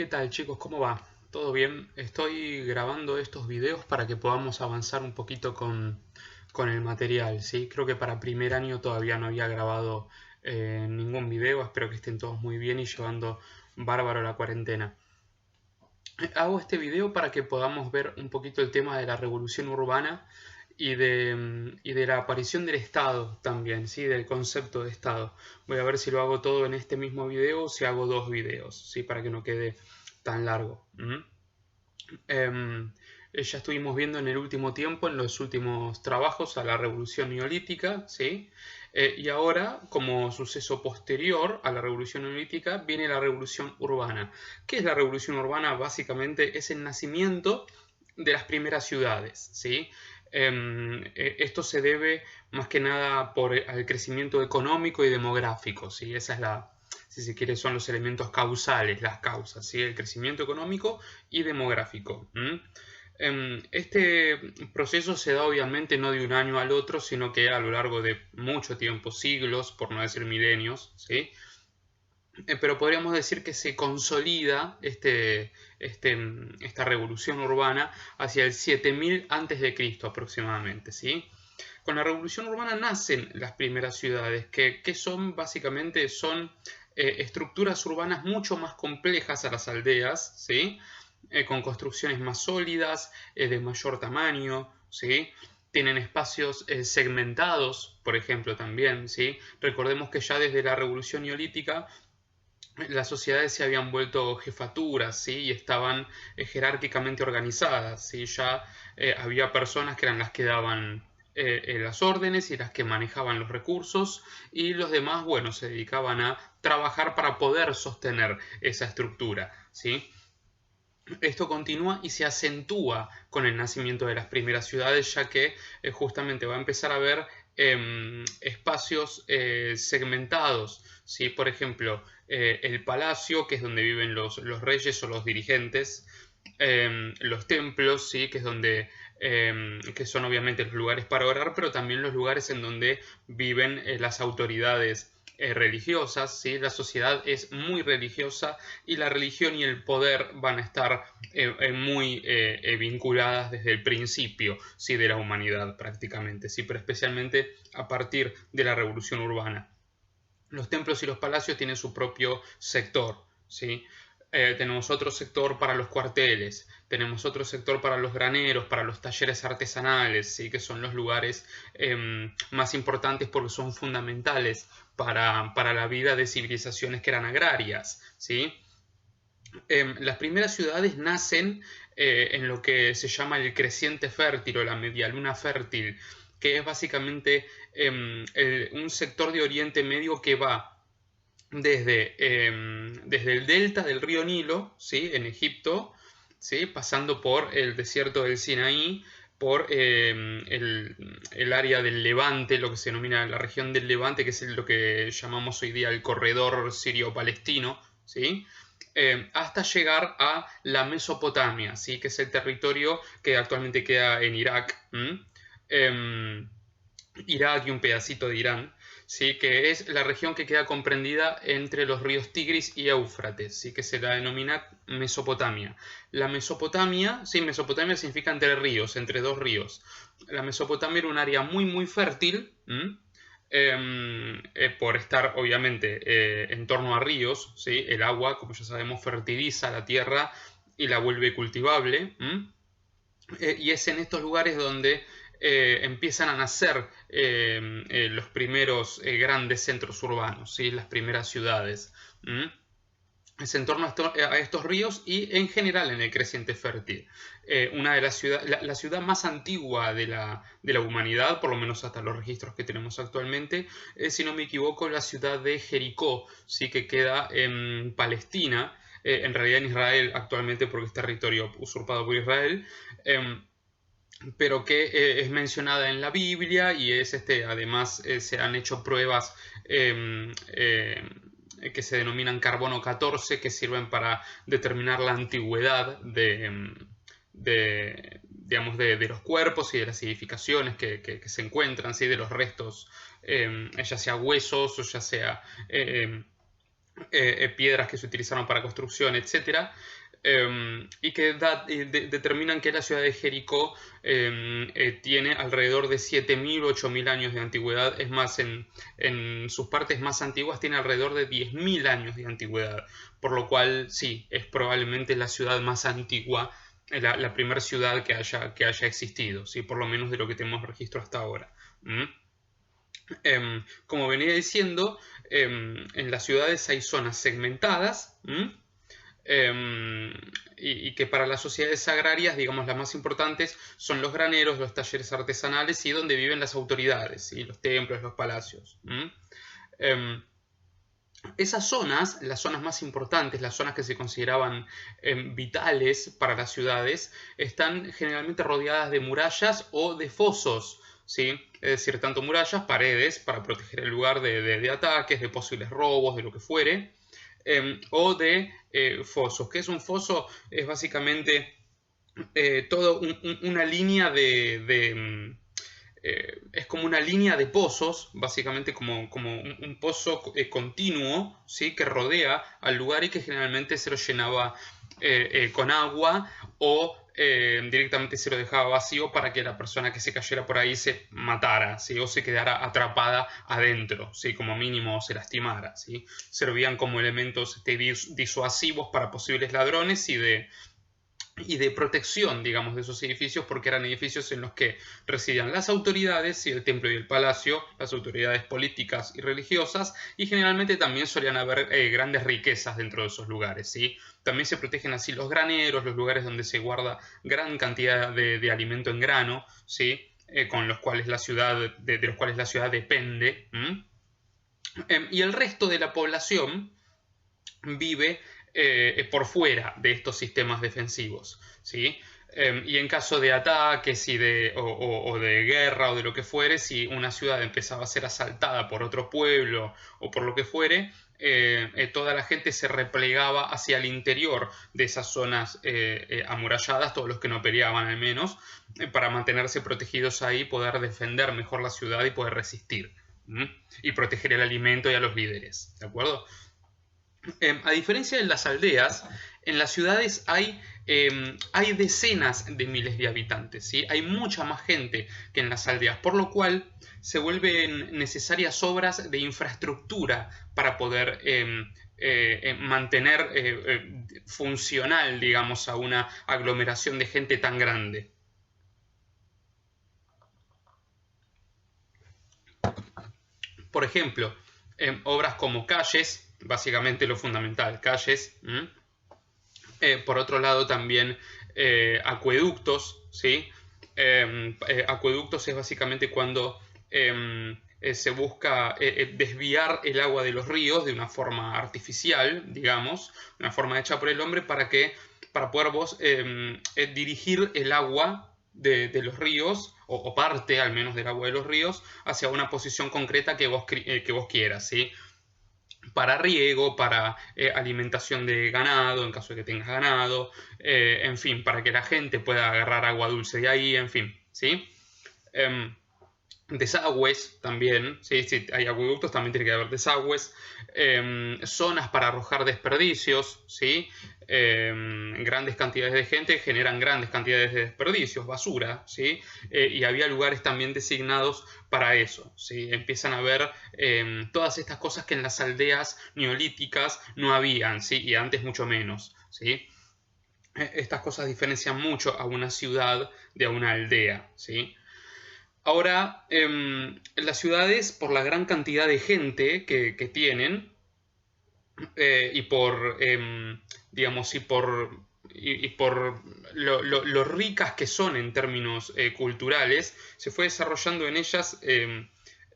¿Qué tal, chicos? ¿Cómo va? ¿Todo bien? Estoy grabando estos videos para que podamos avanzar un poquito con el material, ¿sí? Creo que para primer año todavía no había grabado ningún video. Espero que estén todos muy bien y llevando bárbaro la cuarentena. Hago este video para que podamos ver un poquito el tema de la revolución urbana y de la aparición del Estado también, ¿sí? Del concepto de Estado. Voy a ver si lo hago todo en este mismo video o si hago dos videos, ¿sí? Para que no quede tan largo. Ya estuvimos viendo en el último tiempo, en los últimos trabajos, a la revolución neolítica, ¿sí? Y ahora, como suceso posterior a la revolución neolítica, viene la revolución urbana. ¿Qué es la revolución urbana? Básicamente es el nacimiento de las primeras ciudades, ¿sí? Esto se debe más que nada al crecimiento económico y demográfico, ¿sí? Esa es si se quiere, son los elementos causales, las causas, ¿sí? El crecimiento económico y demográfico. Este proceso se da obviamente no de un año al otro, sino que a lo largo de mucho tiempo, siglos, por no decir milenios, ¿sí? Pero podríamos decir que se consolida esta revolución urbana hacia el 7000 a.C. aproximadamente, ¿sí? Con la revolución urbana nacen las primeras ciudades, que son básicamente estructuras urbanas mucho más complejas a las aldeas, ¿sí? Con construcciones más sólidas, de mayor tamaño, ¿sí? Tienen espacios segmentados, por ejemplo, también, ¿sí? Recordemos que ya desde la revolución neolítica las sociedades se habían vuelto jefaturas, ¿sí? Y estaban jerárquicamente organizadas, ¿sí? Ya había personas que eran las que daban las órdenes y las que manejaban los recursos, y los demás, bueno, se dedicaban a trabajar para poder sostener esa estructura, ¿sí? Esto continúa y se acentúa con el nacimiento de las primeras ciudades, ya que justamente va a empezar a haber espacios segmentados, ¿sí? Por ejemplo, el palacio, que es donde viven los reyes o los dirigentes, los templos, ¿sí? Que es que son obviamente los lugares para orar, pero también los lugares en donde viven las autoridades religiosas, ¿sí? La sociedad es muy religiosa y la religión y el poder van a estar muy vinculadas desde el principio, ¿sí? De la humanidad prácticamente, ¿sí? Pero especialmente a partir de la revolución urbana. Los templos y los palacios tienen su propio sector, ¿sí? Tenemos otro sector para los cuarteles, tenemos otro sector para los graneros, para los talleres artesanales, ¿sí? Que son los lugares más importantes porque son fundamentales para la vida de civilizaciones que eran agrarias, ¿sí? Las primeras ciudades nacen en lo que se llama el creciente fértil o la medialuna fértil, que es básicamente un sector de Oriente Medio que va desde el delta del río Nilo, ¿sí? En Egipto, ¿sí? Pasando por el desierto del Sinaí, por el área del Levante, lo que se denomina la región del Levante, que es lo que llamamos hoy día el corredor sirio-palestino, ¿sí? Hasta llegar a la Mesopotamia, ¿sí? Que es el territorio que actualmente queda en Irak, Irak y un pedacito de Irán, ¿sí? Que es la región que queda comprendida entre los ríos Tigris y Éufrates, ¿sí? Que se la denomina Mesopotamia. La Mesopotamia, sí, Mesopotamia significa entre ríos, entre dos ríos. La Mesopotamia era un área muy, muy fértil, por estar obviamente en torno a ríos, ¿sí? El agua, como ya sabemos, fertiliza la tierra y la vuelve cultivable. Y es en estos lugares donde empiezan a nacer los primeros grandes centros urbanos, ¿sí? Las primeras ciudades. Es en torno a estos ríos y en general en el creciente fértil. Una de la ciudad más antigua de la humanidad, por lo menos hasta los registros que tenemos actualmente, es, si no me equivoco, la ciudad de Jericó, ¿sí? Que queda en Palestina, en realidad en Israel actualmente porque es territorio usurpado por Israel. Pero que es mencionada en la Biblia y además se han hecho pruebas que se denominan carbono 14 que sirven para determinar la antigüedad digamos, de los cuerpos y de las edificaciones que se encuentran, ¿sí? De los restos, ya sea huesos o ya sea piedras que se utilizaron para construcción, etc. Y que determinan que la ciudad de Jericó tiene alrededor de 7.000 o 8.000 años de antigüedad. Es más, en sus partes más antiguas tiene alrededor de 10.000 años de antigüedad. Por lo cual, sí, es probablemente la ciudad más antigua, la primera ciudad que haya existido, ¿sí? Por lo menos de lo que tenemos registro hasta ahora. Como venía diciendo, en las ciudades hay zonas segmentadas, y que para las sociedades agrarias, digamos, las más importantes son los graneros, los talleres artesanales y donde viven las autoridades, ¿sí? Los templos, los palacios. Esas zonas, las zonas más importantes, las zonas que se consideraban vitales para las ciudades, están generalmente rodeadas de murallas o de fosos, ¿sí? Es decir, tanto murallas, paredes, para proteger el lugar de ataques, de posibles robos, de lo que fuere, o de fosos. ¿Qué es un foso? Es básicamente toda una línea es como una línea de pozos, básicamente como un pozo continuo, ¿sí? Que rodea al lugar y que generalmente se lo llenaba con agua o directamente se lo dejaba vacío para que la persona que se cayera por ahí se matara, ¿sí? O se quedara atrapada adentro, ¿sí? Como mínimo se lastimara, ¿sí? Servían como elementos disuasivos para posibles ladrones y de protección, digamos, de esos edificios, porque eran edificios en los que residían las autoridades y el templo y el palacio, las autoridades políticas y religiosas, y generalmente también solían haber grandes riquezas dentro de esos lugares, ¿sí? También se protegen así los graneros, los lugares donde se guarda gran cantidad de alimento en grano, ¿sí? Con los cuales la ciudad, de los cuales la ciudad depende. Y el resto de la población vive por fuera de estos sistemas defensivos, ¿sí? Y en caso de ataques o de guerra o de lo que fuere, si una ciudad empezaba a ser asaltada por otro pueblo o por lo que fuere, toda la gente se replegaba hacia el interior de esas zonas amuralladas, todos los que no peleaban al menos, para mantenerse protegidos ahí, poder defender mejor la ciudad y poder resistir. Y proteger el alimento y a los líderes, ¿de acuerdo? A diferencia de las aldeas, en las ciudades hay decenas de miles de habitantes, ¿sí? Hay mucha más gente que en las aldeas, por lo cual se vuelven necesarias obras de infraestructura para poder mantener funcional, digamos, a una aglomeración de gente tan grande. Por ejemplo, obras como calles, básicamente lo fundamental, calles. Por otro lado también acueductos, ¿sí? Acueductos es básicamente cuando se busca desviar el agua de los ríos de una forma artificial, digamos, una forma hecha por el hombre para poder vos dirigir el agua de los ríos, o parte al menos del agua de los ríos, hacia una posición concreta que vos quieras, ¿sí? Para riego, para alimentación de ganado, en caso de que tengas ganado, en fin, para que la gente pueda agarrar agua dulce de ahí, en fin, ¿sí? Desagües también, ¿sí? Si hay acueductos también tiene que haber desagües, zonas para arrojar desperdicios, ¿sí? Grandes cantidades de gente generan grandes cantidades de desperdicios, basura, ¿sí? Y había lugares también designados para eso, ¿sí? Empiezan a ver todas estas cosas que en las aldeas neolíticas no habían, ¿sí? Y antes mucho menos, ¿sí? Estas cosas diferencian mucho a una ciudad de una aldea, ¿sí? Ahora, las ciudades, por la gran cantidad de gente que tienen, y por, digamos, y por lo ricas que son en términos culturales, se fue desarrollando en ellas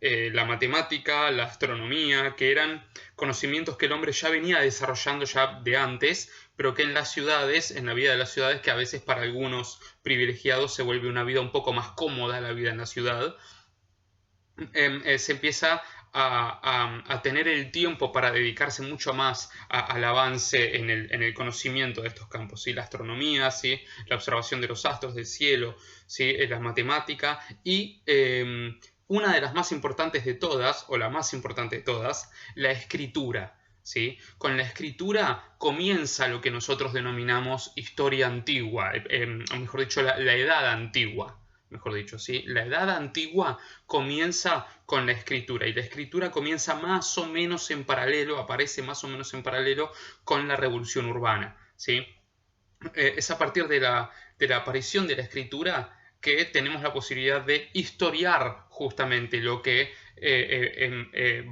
la matemática, la astronomía, que eran conocimientos que el hombre ya venía desarrollando ya de antes, pero que en las ciudades, en la vida de las ciudades, que a veces para algunos privilegiados se vuelve una vida un poco más cómoda la vida en la ciudad, se empieza a tener el tiempo para dedicarse mucho más al avance en el conocimiento de estos campos, ¿sí? La astronomía, ¿sí? La observación de los astros del cielo, ¿sí? La matemática y una de las más importantes de todas, o la más importante de todas, la escritura, ¿sí? Con la escritura comienza lo que nosotros denominamos historia antigua, o mejor dicho, la edad antigua. Mejor dicho, ¿sí? La edad antigua comienza con la escritura y la escritura comienza más o menos en paralelo, aparece más o menos en paralelo con la revolución urbana, ¿sí? Es a partir de la aparición de la escritura que tenemos la posibilidad de historiar justamente lo que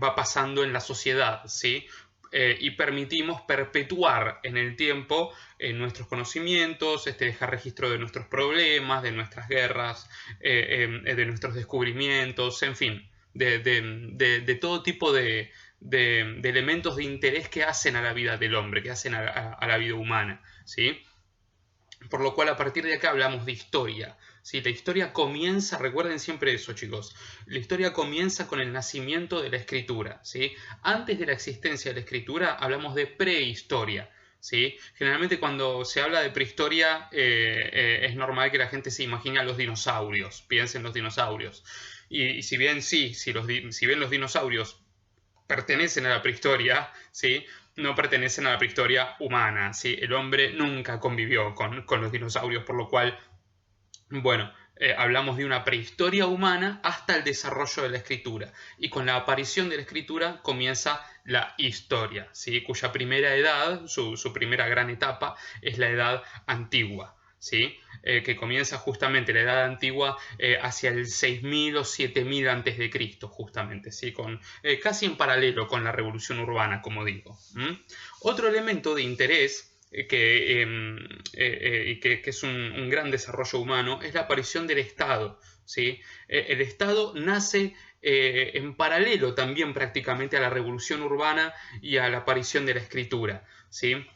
va pasando en la sociedad, ¿sí? Y permitimos perpetuar en el tiempo nuestros conocimientos, dejar registro de nuestros problemas, de nuestras guerras, de nuestros descubrimientos, en fin, de todo tipo de elementos de interés que hacen a la vida del hombre, que hacen a la vida humana, ¿sí? Por lo cual a partir de acá hablamos de historia. ¿Sí? La historia comienza, recuerden siempre eso, chicos, la historia comienza con el nacimiento de la escritura. ¿Sí? Antes de la existencia de la escritura hablamos de prehistoria. ¿Sí? Generalmente cuando se habla de prehistoria es normal que la gente se imagine a los dinosaurios, piensen en los dinosaurios. Y si bien sí, si bien los dinosaurios pertenecen a la prehistoria, ¿sí? No pertenecen a la prehistoria humana, ¿sí? El hombre nunca convivió con los dinosaurios, por lo cual, bueno, hablamos de una prehistoria humana hasta el desarrollo de la escritura. Y con la aparición de la escritura comienza la historia, ¿sí? Cuya primera edad, su primera gran etapa, es la edad antigua. ¿Sí? Que comienza justamente la edad antigua hacia el 6000 o 7000 antes de Cristo, justamente, ¿sí? Casi en paralelo con la revolución urbana, como digo. Otro elemento de interés que es un gran desarrollo humano es la aparición del Estado, ¿sí? El Estado nace en paralelo también prácticamente a la revolución urbana y a la aparición de la escritura, ¿sí?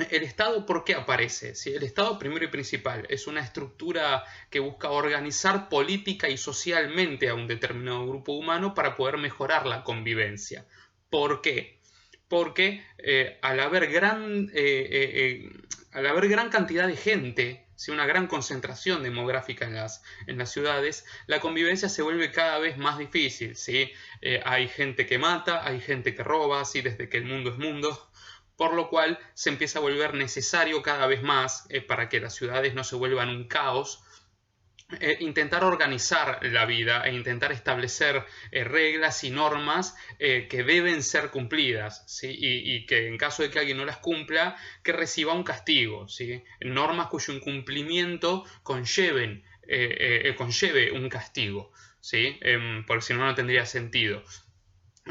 El Estado, ¿por qué aparece? ¿Sí? El Estado, primero y principal, es una estructura que busca organizar política y socialmente a un determinado grupo humano para poder mejorar la convivencia. ¿Por qué? Porque al haber gran cantidad de gente, ¿sí? Una gran concentración demográfica en las ciudades, la convivencia se vuelve cada vez más difícil, ¿sí? Hay gente que mata, hay gente que roba, ¿sí? Desde que el mundo es mundo, por lo cual se empieza a volver necesario cada vez más, para que las ciudades no se vuelvan un caos, intentar organizar la vida e intentar establecer reglas y normas que deben ser cumplidas, ¿sí? Y que en caso de que alguien no las cumpla, que reciba un castigo, ¿sí? Normas cuyo incumplimiento conlleve un castigo, ¿sí? Porque si no, no tendría sentido.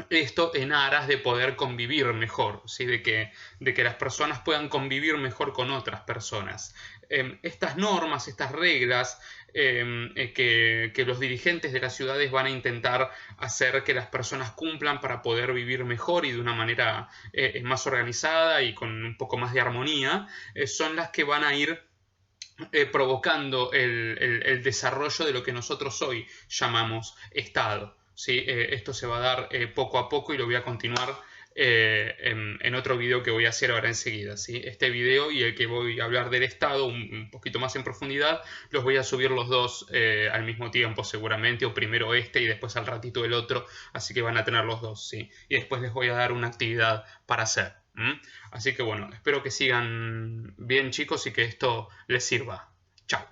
Esto en aras de poder convivir mejor, ¿sí? de que las personas puedan convivir mejor con otras personas. Estas normas, estas reglas que los dirigentes de las ciudades van a intentar hacer que las personas cumplan para poder vivir mejor y de una manera más organizada y con un poco más de armonía, son las que van a ir provocando el desarrollo de lo que nosotros hoy llamamos Estado. ¿Sí? Esto se va a dar poco a poco y lo voy a continuar en otro video que voy a hacer ahora enseguida, ¿sí? Este video y el que voy a hablar del Estado un poquito más en profundidad, los voy a subir los dos al mismo tiempo seguramente, o primero este y después al ratito el otro, así que van a tener los dos, ¿sí? Y después les voy a dar una actividad para hacer. Así que bueno, espero que sigan bien, chicos, y que esto les sirva. Chao.